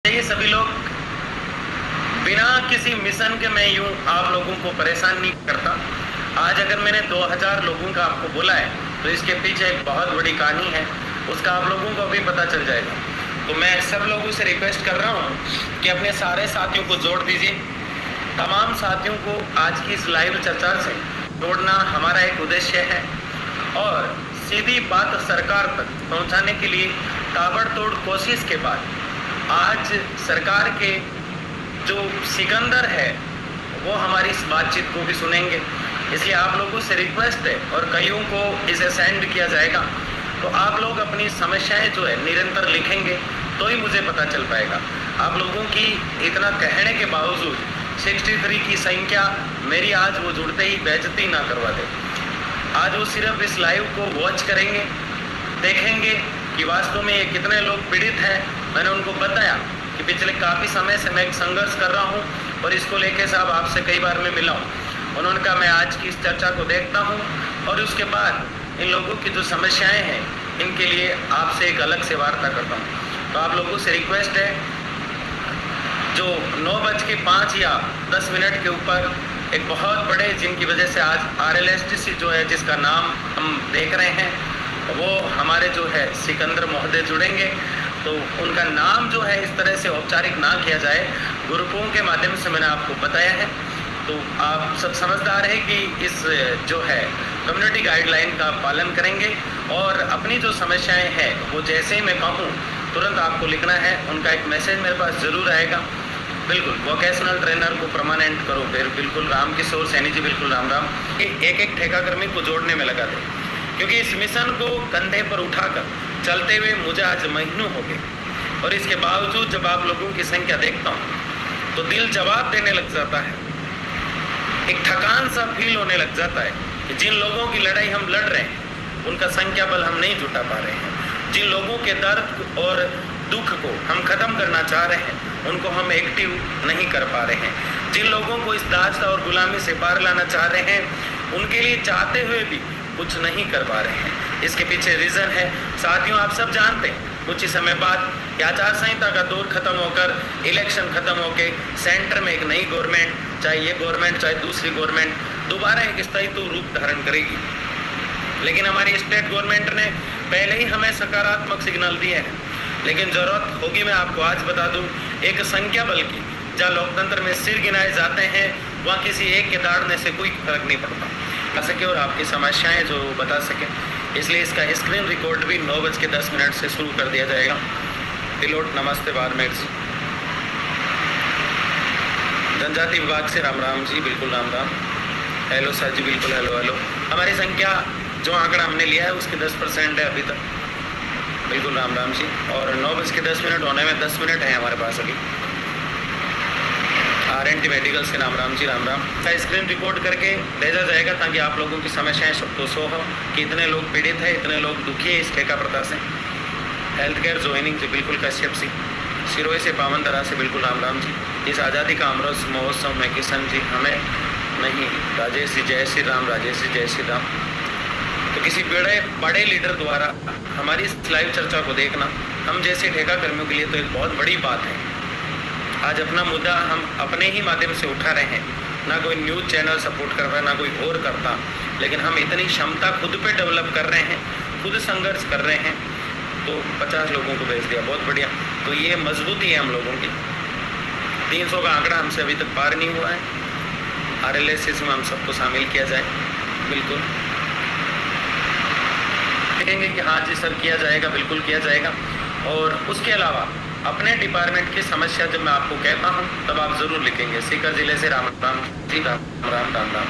ये सभी लोग बिना किसी मिशन के मैं यूं आप लोगों को परेशान नहीं करता। आज अगर मैंने 2000 लोगों का आपको बोला है तो इसके पीछे एक बहुत बड़ी कहानी है, उसका आप लोगों को भी पता चल जाएगा। तो मैं सब लोगों से रिक्वेस्ट कर रहा हूं कि अपने सारे साथियों को जोड़ दीजिए। तमाम साथियों को आज की इस लाइव चर्चा से जोड़ना हमारा एक उद्देश्य है और सीधी बात सरकार तक पहुंचाने के लिए ताबड़तोड़ कोशिश के बाद आज सरकार के जो सिकंदर है वो हमारी इस बातचीत को भी सुनेंगे। इसलिए आप लोगों से रिक्वेस्ट है और कईयों को इसे सेंड किया जाएगा, तो आप लोग अपनी समस्याएं जो है निरंतर लिखेंगे तो ही मुझे पता चल पाएगा। आप लोगों की इतना कहने के बावजूद 63 की संख्या मेरी आज वो जुड़ते ही बेइज्जती ना करवा दे। आज वो सिर्फ इस लाइव को वॉच करेंगे, देखेंगे कि वास्तव में ये कितने लोग पीड़ित हैं। मैंने उनको बताया कि पिछले काफ़ी समय से मैं एक संघर्ष कर रहा हूँ और इसको लेके साहब आपसे कई बार मैं मिला हूँ। उन्होंने कहा मैं आज की इस चर्चा को देखता हूँ और उसके बाद इन लोगों की जो समस्याएं हैं इनके लिए आपसे एक अलग से वार्ता करता हूँ। तो आप लोगों से रिक्वेस्ट है, जो 9:05 या 10 मिनट के ऊपर एक बहुत बड़े जिनकी वजह से आज RLSTC जो है जिसका नाम हम देख रहे हैं वो हमारे जो है सिकंदर महोदय जुड़ेंगे। तो उनका नाम जो है इस तरह से औपचारिक ना किया जाए, ग्रुपों के माध्यम से मैंने आपको बताया है। तो आप सब समझदार है कि इस जो है कम्युनिटी गाइडलाइन का पालन करेंगे और अपनी जो समस्याएं हैं वो जैसे ही मैं कहूँ तुरंत आपको लिखना है। उनका एक मैसेज मेरे पास ज़रूर आएगा। बिल्कुल वोकेशनल ट्रेनर को परमानेंट करो, फिर बिल्कुल राम किशोर सैनी जी बिल्कुल राम राम। एक एक ठेकाकर्मी को जोड़ने में लगा दे, क्योंकि इस मिशन को कंधे पर उठाकर चलते हुए मुझे आज महीनों हो गए और इसके बावजूद जब आप लोगों की संख्या देखता हूँ तो दिल जवाब देने लग जाता है। एक थकान सा फील होने लग जाता है कि जिन लोगों की लड़ाई हम लड़ रहे हैं उनका संख्या बल हम नहीं जुटा पा रहे हैं। जिन लोगों के दर्द और दुख को हम खत्म करना चाह रहे हैं उनको हम एक्टिव नहीं कर पा रहे हैं। जिन लोगों को इस दास्ता और गुलामी से पार लाना चाह रहे हैं उनके लिए चाहते हुए भी कुछ नहीं कर पा रहे हैं। इसके पीछे रीज़न है साथियों, आप सब जानते हैं कुछ ही समय बाद आचार संहिता का दौर खत्म होकर इलेक्शन खत्म होकर सेंटर में एक नई गवर्नमेंट, चाहे ये गवर्नमेंट चाहे दूसरी गवर्नमेंट, दोबारा एक स्थायित्व रूप धारण करेगी। लेकिन हमारी स्टेट गवर्नमेंट ने पहले ही हमें सकारात्मक सिग्नल दिए हैं, लेकिन ज़रूरत होगी मैं आपको आज बता दूं एक संख्या बल की। जहाँ लोकतंत्र में सिर गिनाए जाते हैं वहाँ किसी एक के दाड़ने से कोई फर्क नहीं पड़ता आ सके और आपकी समस्याएं जो बता सके। इसलिए इसका स्क्रीन रिकॉर्ड भी 9:10 से शुरू कर दिया जाएगा। पिलोट नमस्ते बारमेट जी, जनजाति विभाग से राम राम जी बिल्कुल राम राम। हेलो सर जी बिल्कुल हेलो हेलो। हमारी संख्या जो आंकड़ा हमने लिया है उसके 10% है अभी तक, बिल्कुल राम राम जी। और 9:10 होने में 10 मिनट है हमारे पास अभी। RNT मेडिकल से राम राम जी राम राम। स्क्रीन रिकॉर्ड करके भेजा जाएगा ताकि आप लोगों की समस्याएं सबको शो हो कि इतने लोग पीड़ित है, इतने लोग दुखी है इस ठेका प्रथा से। हेल्थ केयर ज्वाइनिंग से बिल्कुल कश्यप सी, सिरोही से पावन दरा से बिल्कुल राम राम जी। इस आज़ादी का अमृत महोत्सव में किशन जी हमें नहीं, राजेश जी जय श्री राम, राजेश जी जय श्री राम। तो किसी बड़े लीडर द्वारा हमारी इस लाइव चर्चा को देखना हम जैसे ठेका कर्मियों के लिए तो एक बहुत बड़ी बात है। आज अपना मुद्दा हम अपने ही माध्यम से उठा रहे हैं, ना कोई न्यूज़ चैनल सपोर्ट कर रहा है ना कोई और करता, लेकिन हम इतनी क्षमता खुद पे डेवलप कर रहे हैं, खुद संघर्ष कर रहे हैं। तो 50 लोगों को भेज दिया, बहुत बढ़िया। तो ये मजबूती है हम लोगों की। 300 का आंकड़ा हमसे अभी तक पार नहीं हुआ है। RLSTC में हम सबको शामिल किया जाए, बिल्कुल देखेंगे कि हाँ जी सर किया जाएगा, बिल्कुल किया जाएगा। और उसके अलावा अपने डिपार्टमेंट की समस्या जब मैं आपको कहता हूँ तब आप ज़रूर लिखेंगे। सीकर जिले से राम राम जी राम राम राम राम।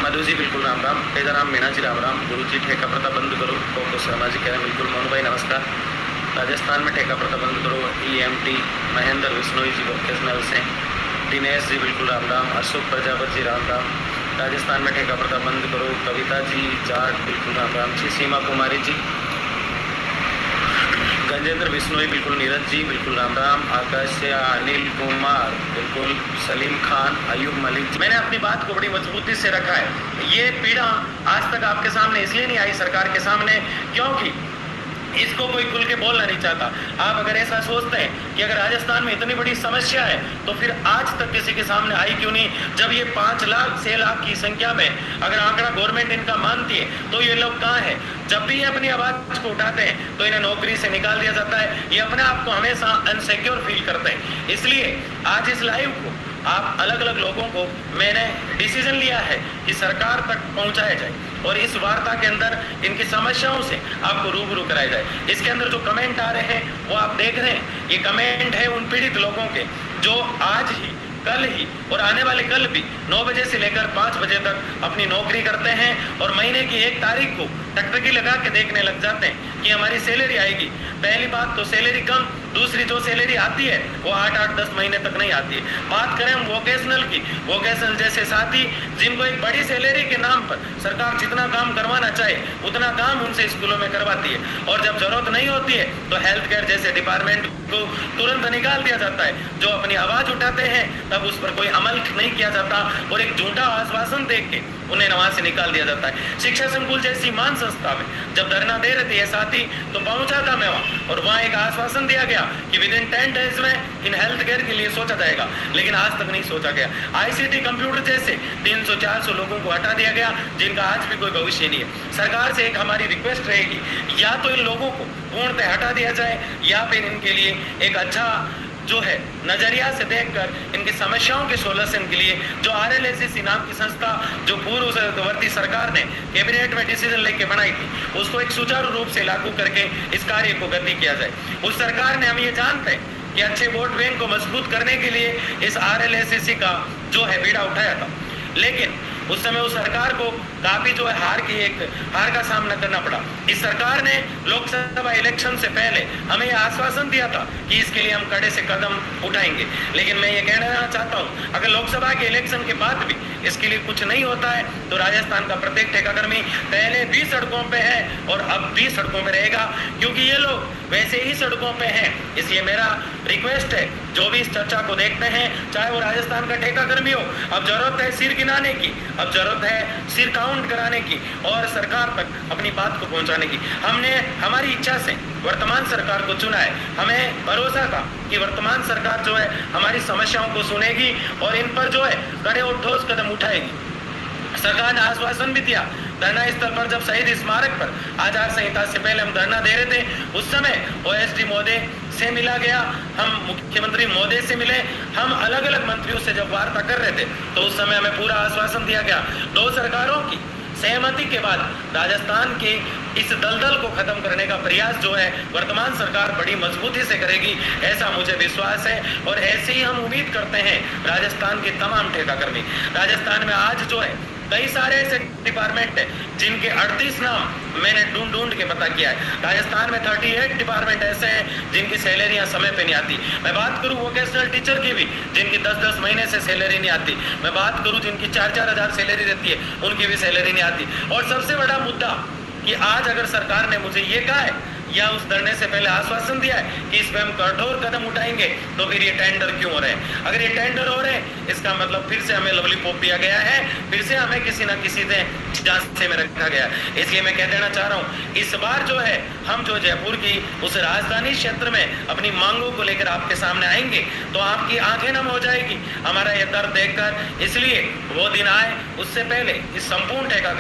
मधु जी बिल्कुल राम राम। राम मीणा जी राम राम। गुरु जी ठेका प्रथा बंद करो, कोको शर्मा जी कह रहे हैं बिल्कुल। मोनू भाई नमस्कार। राजस्थान में ठेका प्रथा बंद करो, EMT महेंद्र विश्नोई जी वोकेशनल से। दिनेश जी बिल्कुल राम राम। अशोक प्रजापति जी राम राम। राजस्थान में ठेका प्रथा बंद करो, कविता जी जाट बिल्कुल राम राम जी। सीमा कुमारी जी, गजेंद्र बिश्नोई बिल्कुल, नीरज जी बिल्कुल राम राम। आकाश से अनिल कुमार बिल्कुल, सलीम खान, अयूब मलिक। मैंने अपनी बात को बड़ी मजबूती से रखा है। ये पीड़ा आज तक आपके सामने इसलिए नहीं आई सरकार के सामने क्योंकि इसको कोई खुल के बोलना नहीं चाहता। आप अगर ऐसा सोचते हैं कि अगर राजस्थान में इतनी बड़ी समस्या है तो फिर आज तक किसी के सामने आई क्यों नहीं? जब ये 5 लाख 6 लाख की संख्या में अगर आंकड़ा गवर्नमेंट इनका मानती है तो ये लोग कहाँ हैं? जब भी ये अपनी आवाज को उठाते हैं तो इन्हें नौकरी से निकाल दिया जाता है। ये अपने आप को हमेशा अनसिक्योर फील करते हैं। इसलिए आज इस लाइव को आप अलग अलग लोगों को मैंने डिसीजन लिया है कि सरकार तक पहुंचाया जाए और इस वार्ता के अंदर इनकी समस्याओं से आपको रूबरू कराया जाए। इसके अंदर जो कमेंट आ रहे हैं वो आप देख रहे हैं, ये कमेंट है उन पीड़ित लोगों के जो आज ही, कल ही और आने वाले कल भी 9 बजे से लेकर 5 बजे तक अपनी नौकरी करते हैं और महीने की 1 तारीख को टकटकी लगा के देखने लग जाते हैं कि हमारी सैलरी आएगी। पहली बात तो सैलरी कम, दूसरी जो सैलरी आती है वो 8-10 महीने तक नहीं आती है। बात करें हम वोकेशनल की, वोकेशनल जैसे साथी जिनको एक बड़ी सैलरी के नाम पर सरकार जितना काम करवाना चाहे उतना काम उनसे स्कूलों में करवाती है और जब जरूरत नहीं होती है तो हेल्थ केयर जैसे डिपार्टमेंट को तुरंत निकाल दिया जाता है। जो अपनी आवाज उठाते हैं तब उस पर कोई अमल नहीं किया जाता और एक झूठा आश्वासन देख के उन्हें वहां से निकाल दिया जाता है। शिक्षा संकुल जैसी मान संस्था में जब धरना दे रहे थे ये साथी तो पहुंचा था मैं वहां और वहां एक आश्वासन दिया गया कि विद इन 10 डेज में इन हेल्थ केयर के लिए सोचा जाएगा, लेकिन आज तक नहीं सोचा गया। आईसीटी कंप्यूटर जैसे 300-400 लोगों को हटा दिया गया जिनका आज भी कोई भविष्य नहीं है। सरकार से एक हमारी रिक्वेस्ट रहेगी, या तो इन लोगों को पूर्णतः हटा दिया जाए या फिर इनके लिए एक अच्छा जो है नजरिया से देखकर इनकी समस्याओं के सोल्यूशन के लिए जो RLSSC नाम की संस्था जो पूर्ववर्ती सरकार ने कैबिनेट में डिसीजन लेके बनाई थी उसको एक सुचारू रूप से लागू करके इस कार्य को गति किया जाए। उस सरकार ने, हम ये जानते हैं कि अच्छे वोट बैंक को मजबूत करने के लिए इस RLSSC का जो है बीड़ा उठाया था, लेकिन उस समय उस सरकार को काफी जो है हार का सामना करना पड़ा। इस सरकार ने लोकसभा इलेक्शन से पहले हमें यह आश्वासन दिया था कि इसके लिए हम कड़े से कदम उठाएंगे, लेकिन मैं ये कहना चाहता हूं अगर लोकसभा के इलेक्शन के बाद भी इसके लिए कुछ नहीं होता है तो राजस्थान का प्रत्येक ठेकाकर्मी पहले भी सड़कों पे है और अब भी सड़कों पे रहेगा, क्योंकि ये लोग वैसे ही सड़कों पे हैं। इसलिए मेरा रिक्वेस्ट है जो भी इस चर्चा को देखते हैं, चाहे वो राजस्थान का ठेकाकर्मी हो, अब जरूरत है सिर गिनाने की, अब जरूरत है सिर काउंट कराने की और सरकार तक अपनी बात को पहुंचाने की। हमने हमारी इच्छा से वर्तमान सरकार को चुना है, हमें भरोसा था कि वर्तमान सरकार जो है हमारी समस्याओं को सुनेगी और इन पर जो है कड़े और ठोस कदम उठाएगी। सरकार ने आश्वासन भी दिया धरना स्थल पर, जब शहीद स्मारक पर आचार संहिता से पहले हम धरना दे रहे थे उस समय OSD महोदय से मिला गया, हम मुख्यमंत्री महोदय से मिले, हम अलग अलग मंत्रियों से जब वार्ता कर रहे थे तो उस समय हमें पूरा आश्वासन दिया गया। 2 सरकारों की सहमति के बाद राजस्थान के इस दलदल को खत्म करने का प्रयास जो है वर्तमान सरकार बड़ी मजबूती से करेगी, ऐसा मुझे विश्वास है और ऐसे ही हम उम्मीद करते हैं राजस्थान के तमाम ठेकाकर्मी। राजस्थान में आज जो है कई सारे ऐसे डिपार्टमेंट हैं जिनके 38 नाम मैंने ढूंढ के पता किया है। राजस्थान में 38 डिपार्टमेंट ऐसे हैं जिनकी सैलरियां समय पे नहीं आती। मैं बात करूं वोकेशनल टीचर की भी जिनकी 10-10 महीने से सैलरी नहीं आती। मैं बात करूं जिनकी 4-4 हज़ार सैलरी रहती है उनकी भी सैलरी नहीं आती। और सबसे बड़ा मुद्दा कि आज अगर सरकार ने मुझे ये कहा है या उस धरने से पहले आश्वासन दिया है कि इस पे हम कठोर कदम उठाएंगे, तो फिर ये टेंडर क्यों हो रहे हैं? अगर ये टेंडर हो रहे हैं इसका मतलब फिर से हमें लवलीपॉप दिया गया है, फिर से हमें किसी ना किसी से झांसे में रखा गया है। इसलिए मैं कह देना चाह रहा हूँ इस बार जो है हम जो जयपुर की उस राजधानी क्षेत्र में अपनी मांगों को लेकर आपके सामने आएंगे तो आपकी आंखें नम हो जाएगी हमारा यह दर्द देखकर। इसलिए वो दिन आए उससे पहले इस संपूर्ण ठेका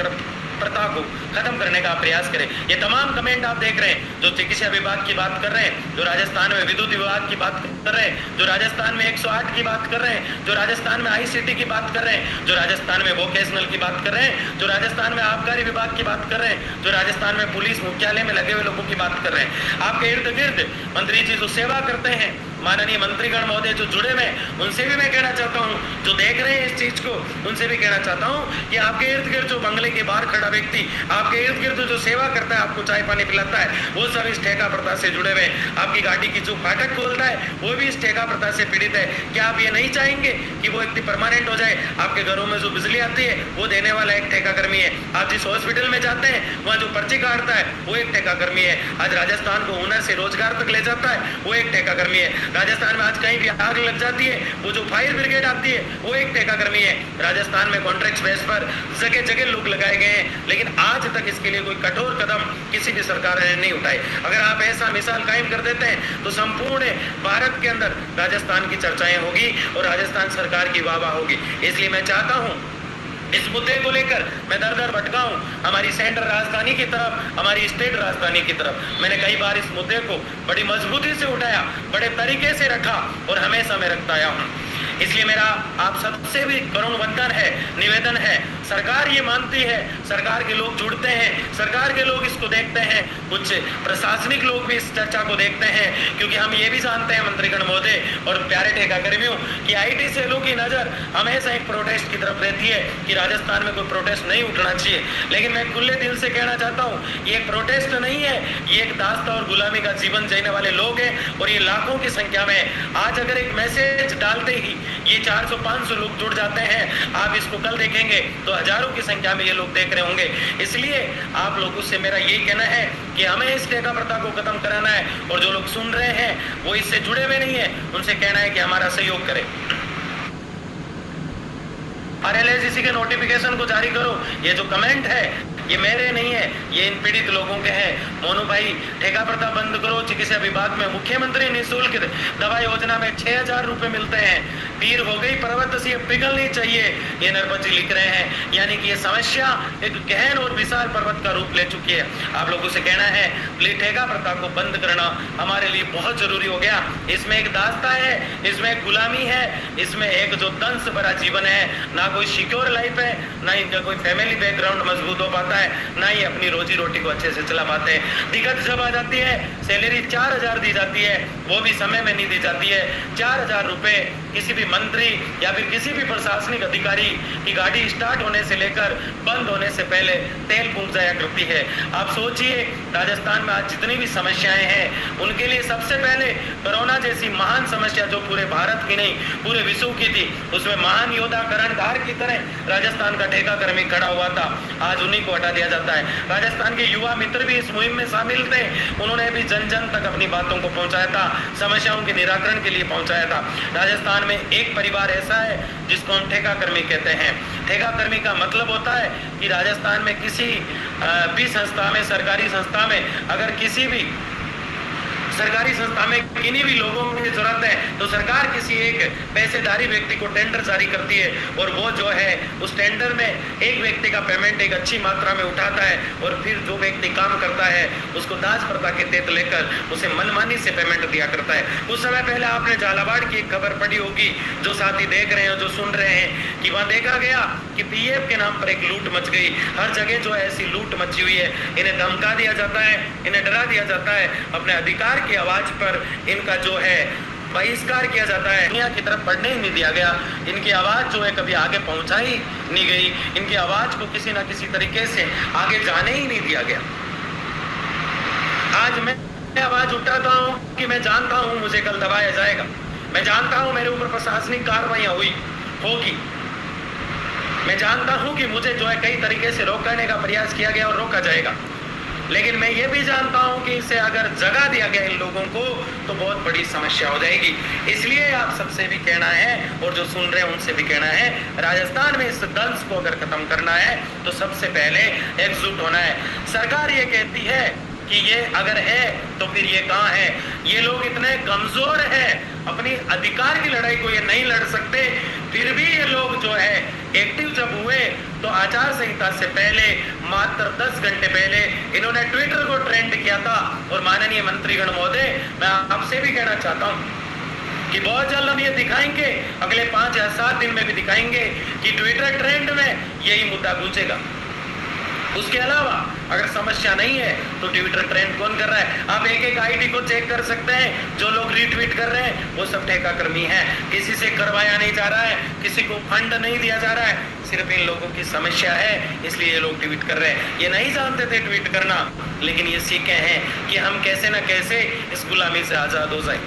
प्रथा को खत्म करने का प्रयास करें। ये तमाम कमेंट आप देख रहे हैं जो चिकित्सा विभाग की बात कर रहे हैं, जो राजस्थान में विद्युत विभाग की बात कर रहे हैं, जो राजस्थान में 108 की बात कर रहे हैं, जो राजस्थान में ICT की बात कर रहे हैं, जो राजस्थान में वोकेशनल की बात कर रहे हैं, जो राजस्थान में आबकारी विभाग की बात कर रहे हैं, जो राजस्थान में पुलिस मुख्यालय में लगे हुए लोगों की बात कर रहे हैं। आपके इर्द गिर्द मंत्री जी जो सेवा करते हैं, माननीय मंत्रीगण महोदय जो जुड़े हुए हैं, उनसे भी मैं कहना चाहता हूं, जो देख रहे हैं इस चीज को उनसे भी कहना चाहता हूं कि आपके इर्द गिर्द जो बंगले के बाहर खड़ा व्यक्ति, आपके इर्द गिर्द जो सेवा करता है, आपको चाय पानी पिलाता है, वो सब इस ठेका प्रथा से जुड़े हुए हैं। आपकी गाड़ी की जो फाटक खोलता है वो भी इस ठेका प्रथा से पीड़ित है। क्या आप ये नहीं चाहेंगे कि वो व्यक्ति परमानेंट हो जाए? आपके घरों में जो बिजली आती है वो देने वाला एक ठेकाकर्मी है। आप जिस हॉस्पिटल में जाते हैं वहाँ जो पर्ची काटता है वो एक ठेकाकर्मी है। आज राजस्थान को हुनर से रोजगार तक ले जाता है वो एक ठेकाकर्मी है। राजस्थान में आज कहीं भी आग लग जाती है, वो जो फायर ब्रिगेड आती है वो एक ठेका कर्मी है। राजस्थान में कॉन्ट्रैक्ट बेस पर जगह जगह लोग लगाए गए हैं, लेकिन आज तक इसके लिए कोई कठोर कदम किसी भी सरकार ने नहीं उठाए। अगर आप ऐसा मिसाल कायम कर देते हैं तो संपूर्ण भारत के अंदर राजस्थान की चर्चाएं होगी और राजस्थान सरकार की वाहवाही होगी। इसलिए मैं चाहता हूं इस मुद्दे को लेकर मैं दर दर भटकाऊं हमारी सेंट्रल राजधानी की तरफ, हमारी स्टेट राजधानी की तरफ। मैंने कई बार इस मुद्दे को बड़ी मजबूती से उठाया, बड़े तरीके से रखा और हमेशा मैं रखता आया हूं। इसलिए मेरा आप सबसे भी करुण वंदन है, निवेदन है, सरकार ये मानती है, सरकार के लोग जुड़ते हैं, सरकार के लोग इसको देखते हैं, कुछ प्रशासनिक लोग भी इस चर्चा को देखते हैं, क्योंकि हम ये भी जानते हैं मंत्रीगण महोदय और प्यारे ठेका कर्मियों कि आईटी सेलों की नजर हमेशा एक प्रोटेस्ट की तरफ रहती है कि राजस्थान में कोई प्रोटेस्ट नहीं उठना चाहिए। लेकिन मैं खुले दिल से कहना चाहता हूँ, ये एक प्रोटेस्ट नहीं है, ये एक दास्ता और गुलामी का जीवन जीने वाले लोग हैं और ये लाखों की संख्या में। आज अगर एक मैसेज डालते ही ये 400-500 लोग जुड़ जाते हैं, आप इसको कल देखेंगे तो हजारों की संख्या में ये लोग देख रहे होंगे। इसलिए आप लोगों से मेरा यही कहना है कि हमें इस ठेका प्रथा को खत्म कराना है और जो लोग सुन रहे हैं वो इससे जुड़े हुए नहीं है, उनसे कहना है कि हमारा सहयोग करें। RLSC के नोटिफिकेशन को जारी करो। ये जो कमेंट है ये मेरे नहीं है, ये इन पीड़ित लोगों के हैं। मोनू भाई, ठेका प्रथा बंद करो। चिकित्सा विभाग में मुख्यमंत्री निःशुल्क दवा योजना में 6000 रुपए मिलते हैं। पीर हो गई पर्वत से पिघलनी चाहिए, ये नरपत जी लिख रहे हैं। यानी कि ये समस्या एक गहन और विशाल पर्वत का रूप ले चुकी है। आप लोगों से कहना है प्लीज ठेका प्रथा को बंद करना हमारे लिए बहुत जरूरी हो गया। इसमें एक दास्ता है, इसमें एक गुलामी है, इसमें एक जो दंश भरा जीवन है, ना कोई सिक्योर लाइफ है, ना इनका कोई फैमिली बैकग्राउंड मजबूत हो पाता है, ना ही अपनी रोजी रोटी को अच्छे से चला पाते हैं। दिक्कत जब आ जाती है, सैलरी 4000 दी जाती है, वो भी समय में नहीं दी जाती है। 4000 रुपए किसी भी मंत्री या फिर किसी भी प्रशासनिक अधिकारी की गाड़ी स्टार्ट होने से लेकर बंद होने से पहले तेल फूंक जाया करती है। आप सोचिए राजस्थान में आज जितनी भी समस्याएं हैं उनके लिए सबसे पहले कोरोना जैसी महान समस्या जो पूरे भारत की नहीं पूरे विश्व की थी, उसमें महान योद्धा कर्णधार की तरह राजस्थान का ठेका कर्मी खड़ा हुआ था, आज उन्हीं को हटा दिया जाता है। राजस्थान के युवा मित्र भी इस मुहिम में शामिल थे, उन्होंने भी जन जन तक अपनी बातों को पहुंचाया था, समस्याओं के निराकरण के लिए पहुंचाया था। राजस्थान में एक परिवार ऐसा है जिसको हम ठेका कर्मी कहते हैं। ठेका कर्मी का मतलब होता है कि राजस्थान में किसी भी संस्था में, सरकारी संस्था में, अगर किसी भी सरकारी संस्था में किन्हीं भी लोगों की जरूरत है तो सरकार किसी एक पैसेदारी व्यक्ति को टेंडर जारी करती है और वो जो है उस टेंडर में एक व्यक्ति का पेमेंट एक अच्छी मात्रा में उठाता है और फिर जो व्यक्ति काम करता है उसको दास प्रथा के तहत लेकर उसे मनमानी से पेमेंट दिया करता है। कुछ समय पहले आपने झालावाड़ की एक खबर पढ़ी होगी, जो साथी देख रहे हैं, जो सुन रहे हैं, कि वहां देखा गया कि पीएफ के नाम पर एक लूट मच गई। हर जगह जो है ऐसी लूट मची हुई है, इन्हें धमका दिया जाता है, इन्हें डरा दिया जाता है, अपने अधिकार की आवाज पर इनका जो है बहिष्कार किया जाता है, दुनिया की तरफ बढ़ने ही नहीं दिया गया। इनकी आवाज जो है कभी आगे पहुंचाई नहीं गई, इनकी आवाज को किसी ना किसी तरीके से आगे जाने ही नहीं दिया गया। आज मैं आवाज उठाता हूं कि मैं जानता हूं मुझे कल दबाया जाएगा, मैं जानता हूं मेरे ऊपर प्रशासनिक कार्रवाइयां होगी, मैं जानता हूं कि मुझे जो है कई तरीके से रोकने का प्रयास किया गया और रोका जाएगा, लेकिन मैं ये भी जानता हूं कि इसे अगर जगह दिया गया इन लोगों को तो बहुत बड़ी समस्या हो जाएगी। इसलिए आप सबसे भी कहना है और जो सुन रहे हैं उनसे भी कहना है, राजस्थान में इस दंश को अगर खत्म करना है तो सबसे पहले एकजुट होना है। सरकार ये कहती है कि ये अगर है तो फिर ये कहाँ है? ये लोग इतने कमजोर हैं, अपनी अधिकार की लड़ाई को ये नहीं लड़ सकते, फिर भी ये लोग जो है एक्टिव जब हुए तो आचार संहिता से पहले मात्र 10 घंटे पहले इन्होंने ट्विटर को ट्रेंड किया था। और माननीय मंत्रीगण महोदय, मैं आपसे भी कहना चाहता हूं कि बहुत जल्द हम ये दिखाएंगे, अगले 5 या 7 दिन में भी दिखाएंगे कि ट्विटर ट्रेंड में यही मुद्दा गूंजेगा। उसके अलावा अगर समस्या नहीं है तो ट्विटर ट्रेंड कौन कर रहा है? आप एक एक आईडी को चेक कर सकते हैं, जो लोग रीट्वीट कर रहे हैं वो सब ठेका कर्मी हैं। किसी से करवाया नहीं जा रहा है, किसी को फंड नहीं दिया जा रहा है, सिर्फ इन लोगों की समस्या है इसलिए ये लोग ट्वीट कर रहे हैं। ये नहीं जानते थे ट्वीट करना, लेकिन ये सीखे हैं कि हम कैसे ना कैसे इस गुलामी से आजाद हो जाए।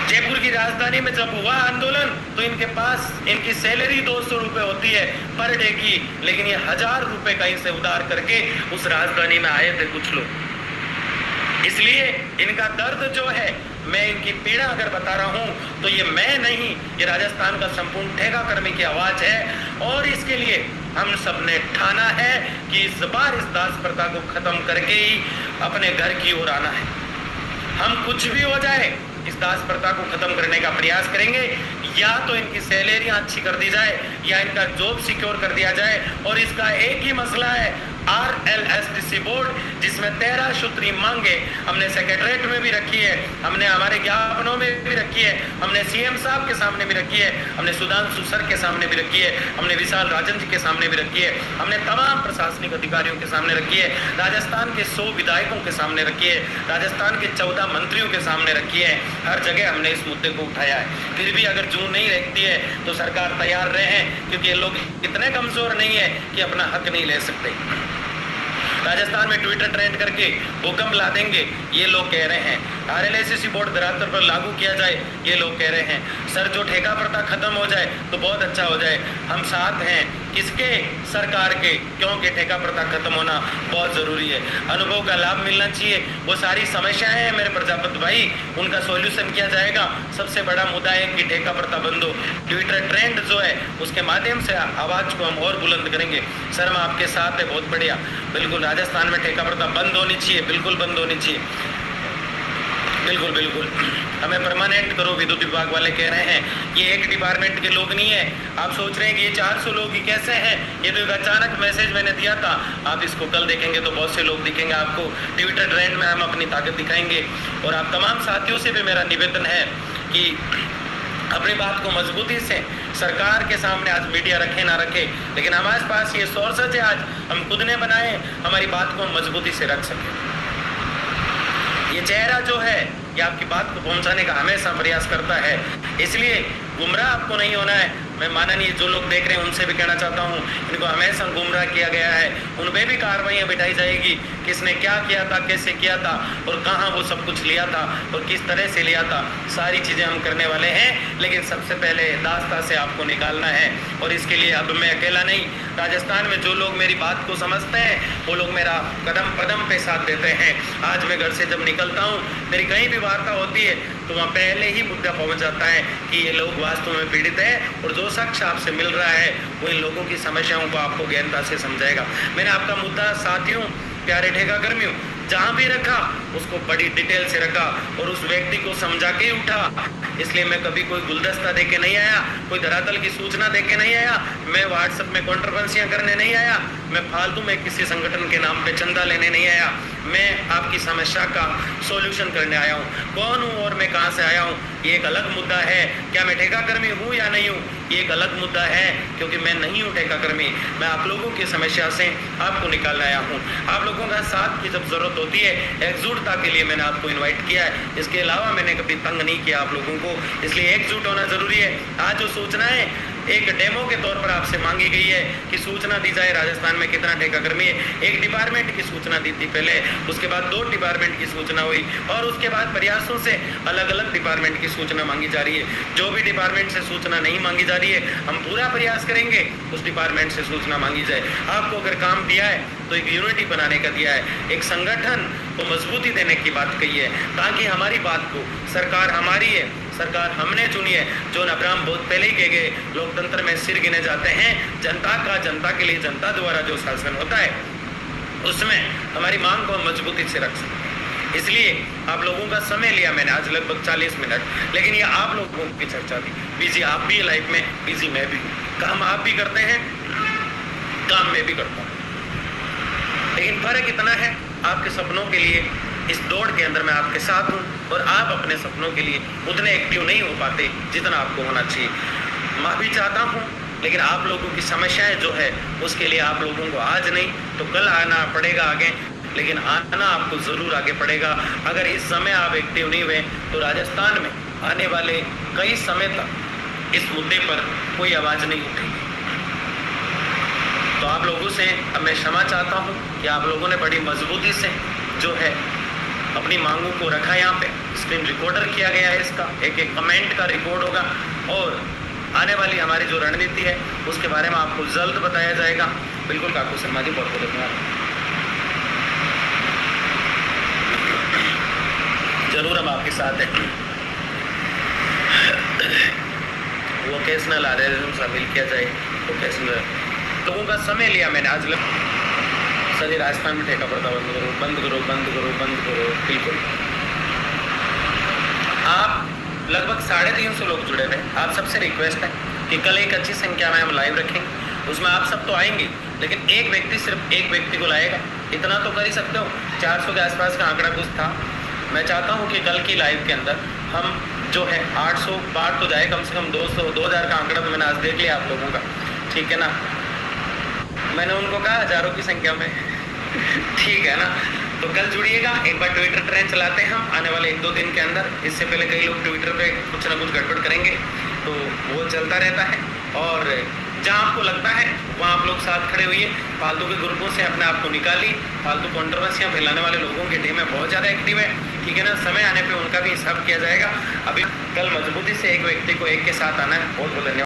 जयपुर की राजधानी में जब हुआ आंदोलन तो इनके पास इनकी सैलरी 200 रुपए होती है पर डे की, लेकिन ये 1000 रुपए कहीं से उधार करके उस राजधानी में आए थे कुछ लोग। इसलिए इनका दर्द जो है मैं इनकी पीड़ा अगर बता रहा हूं तो ये मैं नहीं, ये राजस्थान का संपूर्ण ठेका कर्मी की आवाज है। और इसके लिए हम सब ने ठाना है कि इस बार इस दास प्रथा को खत्म करके ही अपने घर की ओर आना है। हम कुछ भी हो जाए इस दास प्रथा को खत्म करने का प्रयास करेंगे। या तो इनकी सैलरियां अच्छी कर दी जाए या इनका जॉब सिक्योर कर दिया जाए। और इसका एक ही मसला है, RLSTC बोर्ड, जिसमें 13 सूत्री मांगे हमने सेक्रेटरीट में भी रखी है, हमने हमारे ज्ञापनों में भी रखी है, हमने CM साहब के सामने भी रखी है, हमने सुधांशु सर के सामने भी रखी है, हमने विशाल राजन जी के सामने भी रखी है, हमने तमाम प्रशासनिक अधिकारियों के सामने रखी है, राजस्थान के 100 विधायकों के सामने रखी है, राजस्थान के 14 मंत्रियों के सामने रखी है। हर जगह हमने इस मुद्दे को उठाया है। फिर भी अगर जून नहीं रखती है तो सरकार तैयार रहे, क्योंकि ये लोग इतने कमजोर नहीं है कि अपना हक नहीं ले सकते। राजस्थान में ट्विटर ट्रेंड करके भूकंप ला देंगे, ये लोग कह रहे हैं। RLSTC बोर्ड धरातल पर लागू किया जाए, ये लोग कह रहे हैं। सर, जो ठेका प्रथा खत्म हो जाए तो बहुत अच्छा हो जाए। हम साथ हैं किसके? सरकार के, क्योंकि ठेका प्रथा खत्म होना बहुत जरूरी है। अनुभव का लाभ मिलना चाहिए। वो सारी समस्याएं हैं मेरे प्रजापति भाई, उनका सॉल्यूशन किया जाएगा। सबसे बड़ा मुद्दा है कि ठेका प्रथा बंद हो। ट्विटर ट्रेंड जो है उसके माध्यम से आवाज को हम और बुलंद करेंगे। सर, हम आपके साथ है, बहुत बढ़िया। बिल्कुल राजस्थान में ठेका प्रथा बंद होनी चाहिए, बिल्कुल बंद होनी चाहिए, बिल्कुल बिल्कुल। हमें परमानेंट करो, विद्युत विभाग वाले कह रहे हैं। ये एक डिपार्टमेंट के लोग नहीं है। आप सोच रहे हैं कि ये 400 लोग ही कैसे हैं? ये तो एक अचानक मैसेज मैंने दिया था। आप इसको कल देखेंगे तो बहुत से लोग दिखेंगे आपको। ट्विटर ट्रेंड में हम अपनी ताकत दिखाएंगे। और आप तमाम साथियों से भी मेरा निवेदन है कि अपनी बात को मजबूती से सरकार के सामने आज मीडिया रखे ना रखे, लेकिन हमारे पास ये सोर्सेज है, आज हम खुद ने बनाए, हमारी बात को मजबूती से रख सके। ये चेहरा जो है ये आपकी बात को पहुंचाने का हमेशा प्रयास करता है, इसलिए गुमराह आपको नहीं होना है। मैं माननीय जो लोग देख रहे हैं उनसे भी कहना चाहता हूं, इनको हमेशा गुमराह किया गया है। उन पर भी कार्रवाइयाँ बिठाई जाएगी, किसने क्या किया था, कैसे किया था और कहाँ वो सब कुछ लिया था और किस तरह से लिया था, सारी चीज़ें हम करने वाले हैं। लेकिन सबसे पहले दास्ता से आपको निकालना है। और इसके लिए अब मैं अकेला नहीं, राजस्थान में जो लोग मेरी बात को समझते हैं वो लोग मेरा कदम कदम पे साथ देते हैं। आज मैं घर से जब निकलता हूँ, मेरी कहीं भी वार्ता होती है तो वहाँ पहले ही मुद्दा पहुँच जाता है कि ये लोग वास्तव में पीड़ित है और जो शख्स आपसे मिल रहा है वो इन लोगों की समस्याओं को आपको गहनता से समझाएगा। मैंने आपका मुद्दा साथियों, प्यारे ठेका कर्मियों, जहाँ भी रखा उसको बड़ी डिटेल से रखा और उस व्यक्ति को समझा के उठा। इसलिए मैं कभी कोई गुलदस्ता देके नहीं आया, कोई धरातल की सूचना देके नहीं आया, मैं व्हाट्सएप में कॉन्ट्रोवर्सियां करने नहीं आया, मैं फालतू में किसी संगठन के नाम पे चंदा लेने नहीं आया। मैं आपकी समस्या का सॉल्यूशन करने आया हूँ। कौन हूँ और मैं कहाँ से आया हूँ ये एक अलग मुद्दा है। क्या मैं ठेका कर्मी हूँ या नहीं हूँ ये एक अलग मुद्दा है, क्योंकि मैं नहीं हूँ ठेका कर्मी। मैं आप लोगों की समस्या से आपको निकालने आया हूँ। आप लोगों का साथ की जब जरूरत होती है, एकजुटता के लिए मैंने आपको इन्वाइट किया है। इसके अलावा मैंने कभी तंग नहीं किया आप लोगों को, इसलिए एकजुट होना जरूरी है। आज जो सूचना है एक डेमो के तौर पर आपसे मांगी गई है कि सूचना दी जाए राजस्थान में कितना ठेका कर्मी है। एक डिपार्टमेंट की सूचना दी थी पहले, उसके बाद 2 डिपार्टमेंट की सूचना हुई और उसके बाद प्रयासों से अलग अलग डिपार्टमेंट की सूचना मांगी जा रही है। जो भी डिपार्टमेंट से सूचना नहीं मांगी जा रही है, हम पूरा प्रयास करेंगे उस डिपार्टमेंट से सूचना मांगी जाए। आपको अगर काम दिया है तो एक यूनिटी बनाने का दिया है, एक संगठन को मजबूती देने की बात कही है, ताकि हमारी बात को, सरकार हमारी है, सरकार हमने चुनी है। जॉन अब्राहम बहुत पहले ही कह गए, लोकतंत्र में सिर गिने जाते हैं, जनता का, जनता के लिए, जनता द्वारा जो शासन होता है उसमें हमारी मांग को हम मजबूती से रख सकते हैं। इसलिए आप लोगों का समय लिया मैंने आज लगभग 40 मिनट, लेकिन ये आप लोगों की चर्चा थी। बिजी आप भी लाइफ में, बिजी मैं भी, काम आप भी करते हैं, काम मैं भी करता हूँ, लेकिन फर्क इतना है आपके सपनों के लिए इस दौड़ के अंदर मैं आपके साथ हूँ और आप अपने सपनों के लिए उतने एक्टिव नहीं हो पाते जितना आपको होना चाहिए। मैं भी चाहता हूँ, लेकिन आप लोगों की समस्याएं जो है उसके लिए आप लोगों को आज नहीं तो कल आना पड़ेगा आगे, लेकिन आना आपको ज़रूर आगे पड़ेगा। अगर इस समय आप एक्टिव नहीं हुए तो राजस्थान में आने वाले कई समय तक इस मुद्दे पर कोई आवाज़ नहीं उठेगी। तो आप लोगों से अब मैं क्षमा चाहता हूँ कि आप लोगों ने बड़ी मजबूती से जो है अपनी मांगों को रखा। यहाँ पे स्क्रीन रिकॉर्डर किया गया है, इसका एक एक कमेंट का रिकॉर्ड होगा और आने वाली हमारी जो रणनीति है उसके बारे में आपको जल्द बताया जाएगा। बिल्कुल काकू शर्मा जी, बहुत बहुत धन्यवाद। जरूर हम आपके साथ हैं। वोकेशनल आधारित शामिल किया जाए। वोकेशनल लोगों का समय लिया मैंने आज सर ये राजस्थान में ठेका पड़ता, बंद करो बंद करो बंद करो बंद करो। बिल्कुल आप लगभग 350 लोग जुड़े हुए। आप सबसे रिक्वेस्ट है कि कल एक अच्छी संख्या में हम लाइव रखेंगे, उसमें आप सब तो आएंगे लेकिन एक व्यक्ति, सिर्फ एक व्यक्ति को लाएगा, इतना तो कर ही सकते हो। 400 के आसपास का आंकड़ा कुछ था। मैं चाहता हूं कि कल की लाइव के अंदर हम जो है 800 पार तो जाए, कम से कम 200 2000 का आंकड़ा तो मैंने आज देख लिया आप लोगों का, ठीक है ना। मैंने उनको कहा हजारों की संख्या में ठीक है ना। तो कल जुड़िएगा, एक बार ट्विटर ट्रेंड चलाते हैं हम आने वाले 1-2 दिन के अंदर। इससे पहले कई लोग ट्विटर पे कुछ ना कुछ गड़बड़ करेंगे तो वो चलता रहता है, और जहाँ आपको लगता है वहाँ आप लोग साथ खड़े हुए। फालतू के ग्रुपों से अपने आप को निकालिए। फालतू कंट्रोवर्सियाँ फैलाने वाले लोगों की टीम में बहुत ज़्यादा एक्टिव है, ठीक है ना। समय आने पे उनका भी हिसाब किया जाएगा। अभी कल मजबूती से एक व्यक्ति को एक के साथ आना है। बहुत बहुत धन्यवाद।